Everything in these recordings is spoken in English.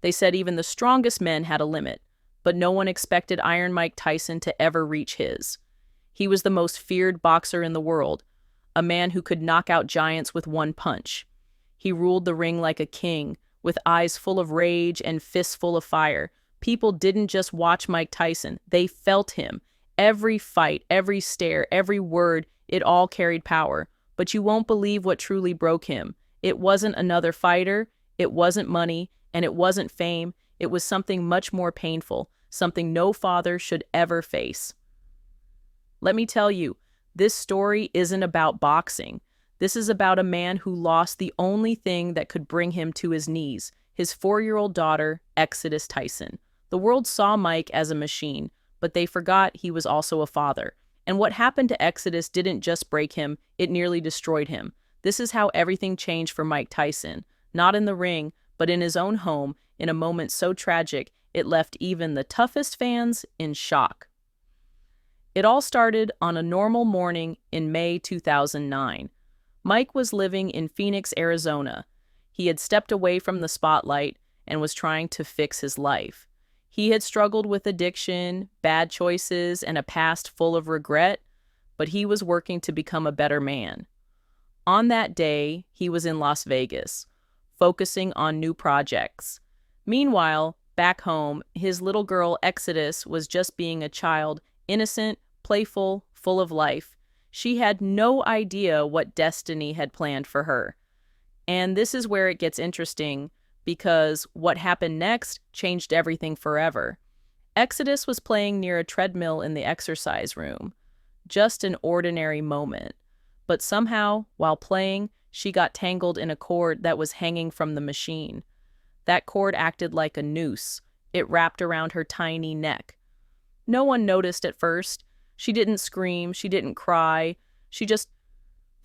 They said even the strongest men had a limit, but no one expected Iron Mike Tyson to ever reach his. He was the most feared boxer in the world, a man who could knock out giants with one punch. He ruled the ring like a king, with eyes full of rage and fists full of fire. People didn't just watch Mike Tyson, they felt him. Every fight, every stare, every word, it all carried power. But you won't believe what truly broke him. It wasn't another fighter, it wasn't money, and it wasn't fame. It was something much more painful, something no father should ever face. Let me tell you, this story isn't about boxing. This is about a man who lost the only thing that could bring him to his knees, his 4-year-old daughter, Exodus Tyson. The world saw Mike as a machine, but they forgot he was also a father. And what happened to Exodus didn't just break him, it nearly destroyed him. This is how everything changed for Mike Tyson. Not in the ring, but in his own home, in a moment so tragic, it left even the toughest fans in shock. It all started on a normal morning in May 2009. Mike was living in Phoenix, Arizona. He had stepped away from the spotlight and was trying to fix his life. He had struggled with addiction, bad choices, and a past full of regret, but he was working to become a better man. On that day, he was in Las Vegas, focusing on new projects. Meanwhile, back home, his little girl Exodus was just being a child, innocent, playful, full of life. She had no idea what destiny had planned for her. And this is where it gets interesting, because what happened next changed everything forever. Exodus was playing near a treadmill in the exercise room. Just an ordinary moment. But somehow, while playing, she got tangled in a cord that was hanging from the machine. That cord acted like a noose. It wrapped around her tiny neck. No one noticed at first. She didn't scream, she didn't cry, she just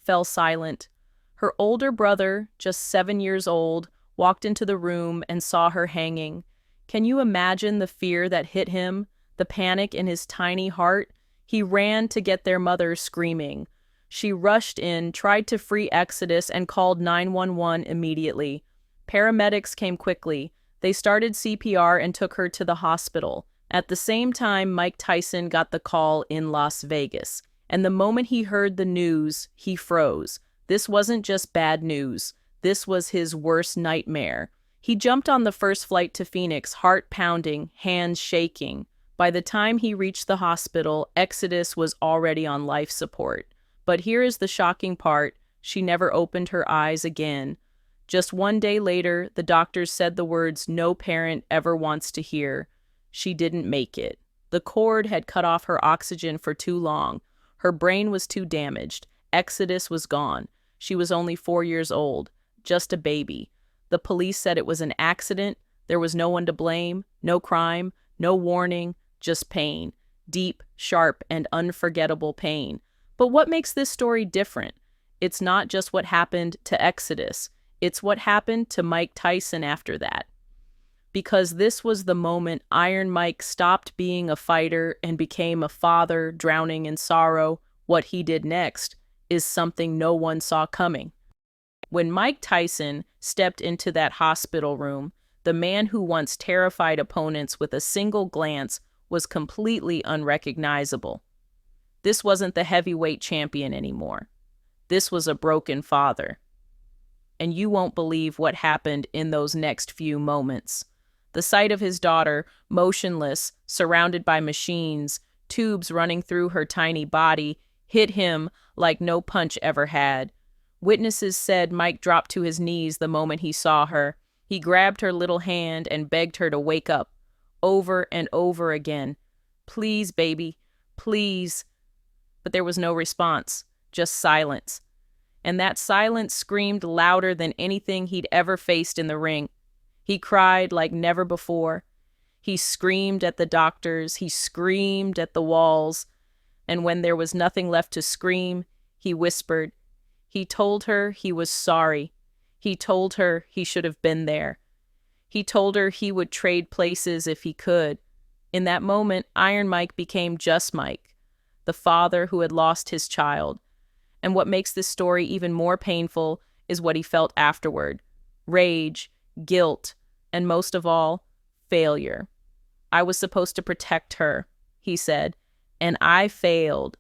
fell silent. Her older brother, just 7 years old, walked into the room and saw her hanging. Can you imagine the fear that hit him, the panic in his tiny heart? He ran to get their mother screaming. She rushed in, tried to free Exodus, and called 911 immediately. Paramedics came quickly. They started CPR and took her to the hospital. At the same time, Mike Tyson got the call in Las Vegas. And the moment he heard the news, he froze. This wasn't just bad news. This was his worst nightmare. He jumped on the first flight to Phoenix, heart pounding, hands shaking. By the time he reached the hospital, Exodus was already on life support. But here is the shocking part. She never opened her eyes again. Just 1 day later, the doctors said the words no parent ever wants to hear. She didn't make it. The cord had cut off her oxygen for too long. Her brain was too damaged. Exodus was gone. She was only 4 years old, just a baby. The police said it was an accident. There was no one to blame, no crime, no warning, just pain. Deep, sharp, and unforgettable pain. But what makes this story different? It's not just what happened to Exodus. It's what happened to Mike Tyson after that. Because this was the moment Iron Mike stopped being a fighter and became a father drowning in sorrow. What he did next is something no one saw coming. When Mike Tyson stepped into that hospital room, the man who once terrified opponents with a single glance was completely unrecognizable. This wasn't the heavyweight champion anymore. This was a broken father. And you won't believe what happened in those next few moments. The sight of his daughter, motionless, surrounded by machines, tubes running through her tiny body, hit him like no punch ever had. Witnesses said Mike dropped to his knees the moment he saw her. He grabbed her little hand and begged her to wake up, over and over again. Please, baby, please. But there was no response, just silence. And that silence screamed louder than anything he'd ever faced in the ring. He cried like never before. He screamed at the doctors, he screamed at the walls, and when there was nothing left to scream, he whispered. He told her he was sorry. He told her he should have been there. He told her he would trade places if he could. In that moment, Iron Mike became just Mike, the father who had lost his child. And what makes this story even more painful is what he felt afterward. Rage, guilt, and most of all, failure. I was supposed to protect her, he said, and I failed.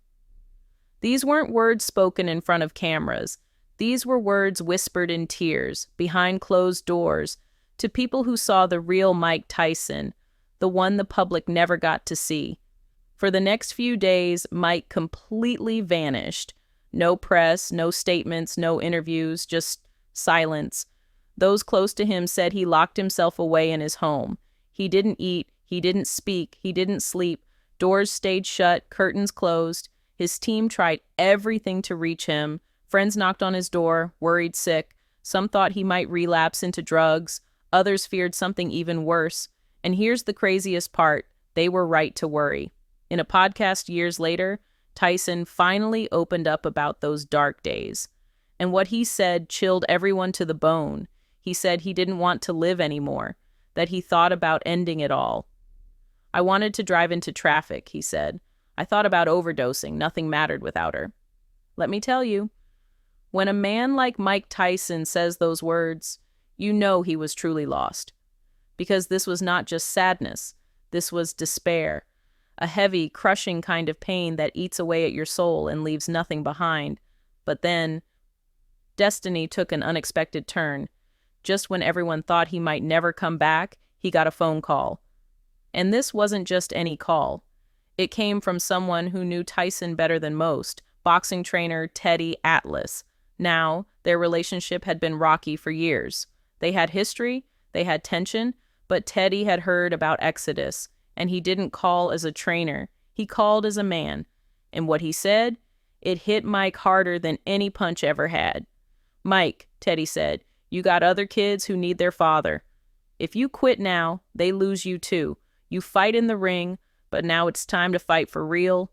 These weren't words spoken in front of cameras. These were words whispered in tears, behind closed doors, to people who saw the real Mike Tyson, the one the public never got to see. For the next few days, Mike completely vanished. No press, no statements, no interviews, just silence. Those close to him said he locked himself away in his home. He didn't eat, he didn't speak, he didn't sleep. Doors stayed shut, curtains closed. His team tried everything to reach him. Friends knocked on his door, worried sick. Some thought he might relapse into drugs. Others feared something even worse. And here's the craziest part. They were right to worry. In a podcast years later, Tyson finally opened up about those dark days. And what he said chilled everyone to the bone. He said he didn't want to live anymore, that he thought about ending it all. I wanted to drive into traffic, he said. I thought about overdosing. Nothing mattered without her. Let me tell you, when a man like Mike Tyson says those words, you know he was truly lost. Because this was not just sadness. This was despair. A heavy, crushing kind of pain that eats away at your soul and leaves nothing behind. But then, destiny took an unexpected turn. Just when everyone thought he might never come back, he got a phone call. And this wasn't just any call. It came from someone who knew Tyson better than most, boxing trainer Teddy Atlas. Now, their relationship had been rocky for years. They had history, they had tension, but Teddy had heard about Exodus, and he didn't call as a trainer. He called as a man. And what he said, it hit Mike harder than any punch ever had. Mike, Teddy said, you got other kids who need their father. If you quit now, they lose you too. You fight in the ring, but now it's time to fight for real.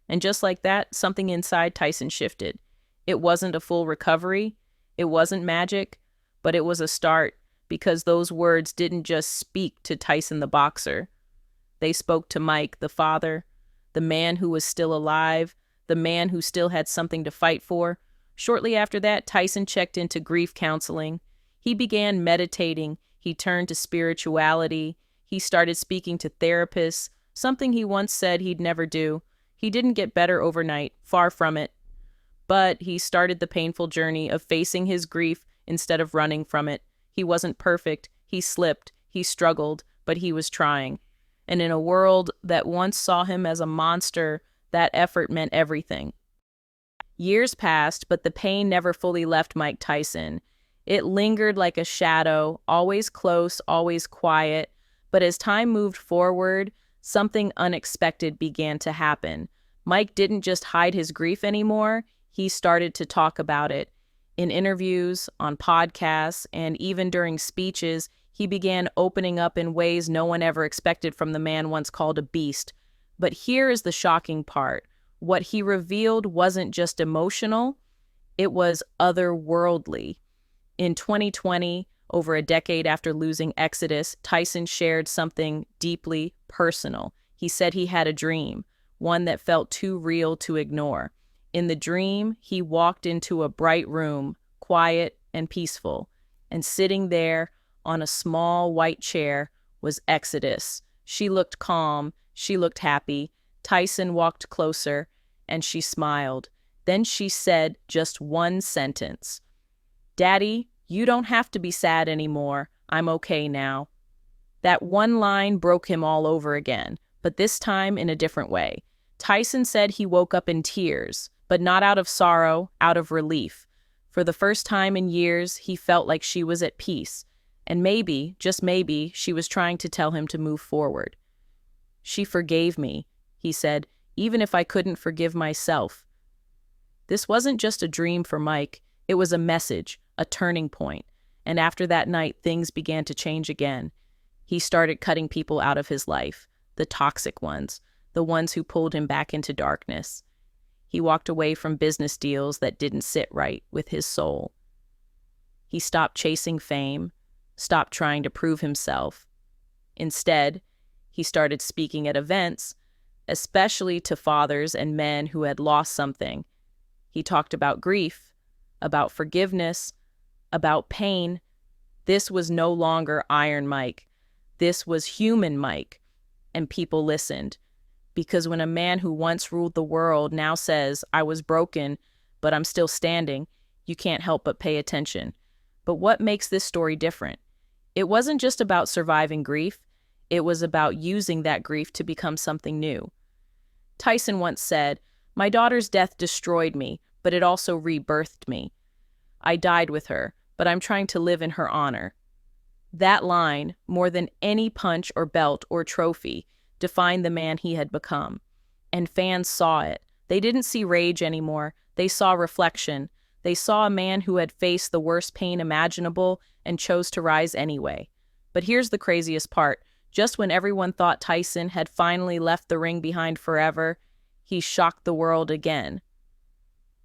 And just like that, something inside Tyson shifted. It wasn't a full recovery. It wasn't magic, but it was a start, because those words didn't just speak to Tyson the boxer. They spoke to Mike, the father, the man who was still alive, the man who still had something to fight for. Shortly after that, Tyson checked into grief counseling. He began meditating. He turned to spirituality. He started speaking to therapists, something he once said he'd never do. He didn't get better overnight, far from it. But he started the painful journey of facing his grief instead of running from it. He wasn't perfect. He slipped. He struggled, but he was trying. And in a world that once saw him as a monster, that effort meant everything. Years passed, but the pain never fully left Mike Tyson. It lingered like a shadow, always close, always quiet. But as time moved forward, something unexpected began to happen. Mike didn't just hide his grief anymore. He started to talk about it. In interviews, on podcasts, and even during speeches, he began opening up in ways no one ever expected from the man once called a beast. But here is the shocking part. What he revealed wasn't just emotional, it was otherworldly. In 2020, over a decade after losing Exodus, Tyson shared something deeply personal. He said he had a dream, one that felt too real to ignore. In the dream, he walked into a bright room, quiet and peaceful, and sitting there on a small white chair was Exodus. She looked calm, she looked happy. Tyson walked closer, and she smiled. Then she said just one sentence. "Daddy, you don't have to be sad anymore. I'm okay now." That one line broke him all over again, but this time in a different way. Tyson said he woke up in tears, but not out of sorrow, out of relief. For the first time in years, he felt like she was at peace. And maybe, just maybe, she was trying to tell him to move forward. "She forgave me," he said, "even if I couldn't forgive myself." This wasn't just a dream for Mike. It was a message, a turning point. And after that night, things began to change again. He started cutting people out of his life, the toxic ones, the ones who pulled him back into darkness. He walked away from business deals that didn't sit right with his soul. He stopped chasing fame, stopped trying to prove himself. Instead, he started speaking at events, especially to fathers and men who had lost something. He talked about grief, about forgiveness, about pain, This was no longer Iron Mike. This was human Mike. And people listened. Because when a man who once ruled the world now says, I was broken, but I'm still standing, you can't help but pay attention. But what makes this story different? It wasn't just about surviving grief. It was about using that grief to become something new. Tyson once said, "My daughter's death destroyed me, but it also rebirthed me. I died with her, but I'm trying to live in her honor." That line, more than any punch or belt or trophy, defined the man he had become. And fans saw it. They didn't see rage anymore. They saw reflection. They saw a man who had faced the worst pain imaginable and chose to rise anyway. But here's the craziest part. Just when everyone thought Tyson had finally left the ring behind forever, he shocked the world again.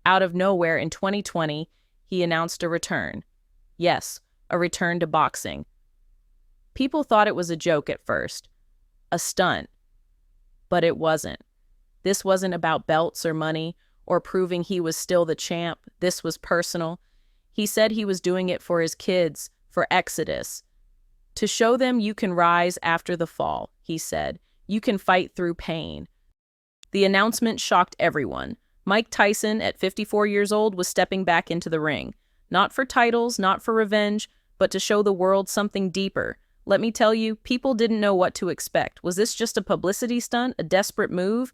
Out of nowhere in 2020, he announced a return. Yes, a return to boxing. People thought it was a joke at first, a stunt, but it wasn't. This wasn't about belts or money or proving he was still the champ. This was personal. He said he was doing it for his kids, for Exodus. To show them you can rise after the fall, he said. You can fight through pain. The announcement shocked everyone. Mike Tyson, at 54 years old, was stepping back into the ring. Not for titles, not for revenge, but to show the world something deeper. Let me tell you, people didn't know what to expect. Was this just a publicity stunt, a desperate move?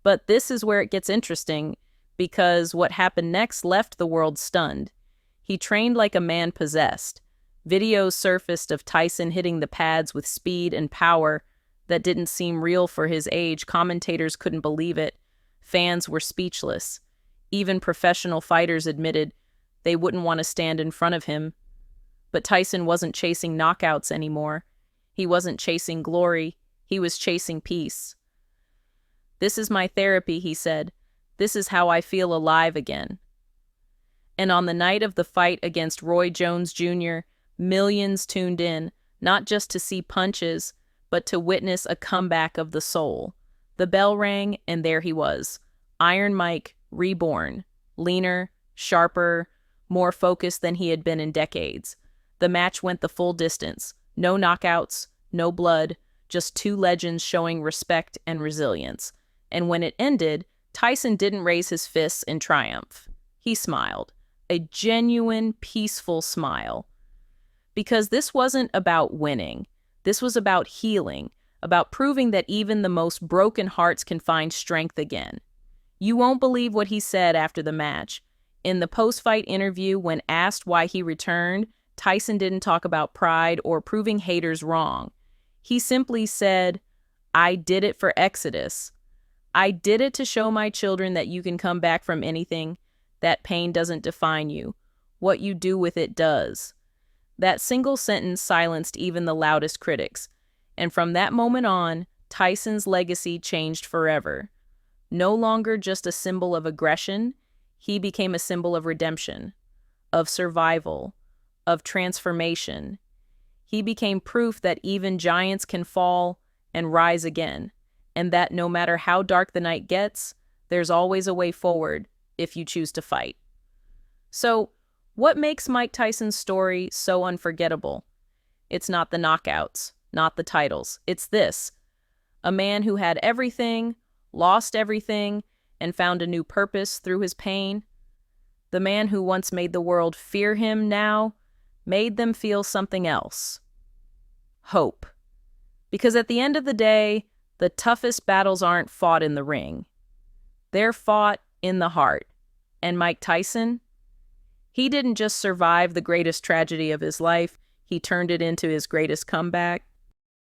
But this is where it gets interesting, because what happened next left the world stunned. He trained like a man possessed. Videos surfaced of Tyson hitting the pads with speed and power that didn't seem real for his age. Commentators couldn't believe it. Fans were speechless. Even professional fighters admitted they wouldn't want to stand in front of him. But Tyson wasn't chasing knockouts anymore. He wasn't chasing glory. He was chasing peace. "This is my therapy," he said. "This is how I feel alive again." And on the night of the fight against Roy Jones Jr., millions tuned in, not just to see punches, but to witness a comeback of the soul. The bell rang, and there he was. Iron Mike, reborn. Leaner, sharper, more focused than he had been in decades. The match went the full distance. No knockouts, no blood, just two legends showing respect and resilience. And when it ended, Tyson didn't raise his fists in triumph. He smiled. A genuine, peaceful smile. Because this wasn't about winning. This was about healing, about proving that even the most broken hearts can find strength again. You won't believe what he said after the match. In the post-fight interview, when asked why he returned, Tyson didn't talk about pride or proving haters wrong. He simply said, "I did it for Exodus. I did it to show my children that you can come back from anything. That pain doesn't define you. What you do with it does." That single sentence silenced even the loudest critics. And from that moment on, Tyson's legacy changed forever. No longer just a symbol of aggression, he became a symbol of redemption, of survival, of transformation. He became proof that even giants can fall and rise again, and that no matter how dark the night gets, there's always a way forward if you choose to fight. So, what makes Mike Tyson's story so unforgettable? It's not the knockouts, not the titles. It's this: a man who had everything, lost everything, and found a new purpose through his pain. The man who once made the world fear him now made them feel something else. Hope. Because at the end of the day, the toughest battles aren't fought in the ring. They're fought in the heart. And Mike Tyson? He didn't just survive the greatest tragedy of his life, he turned it into his greatest comeback.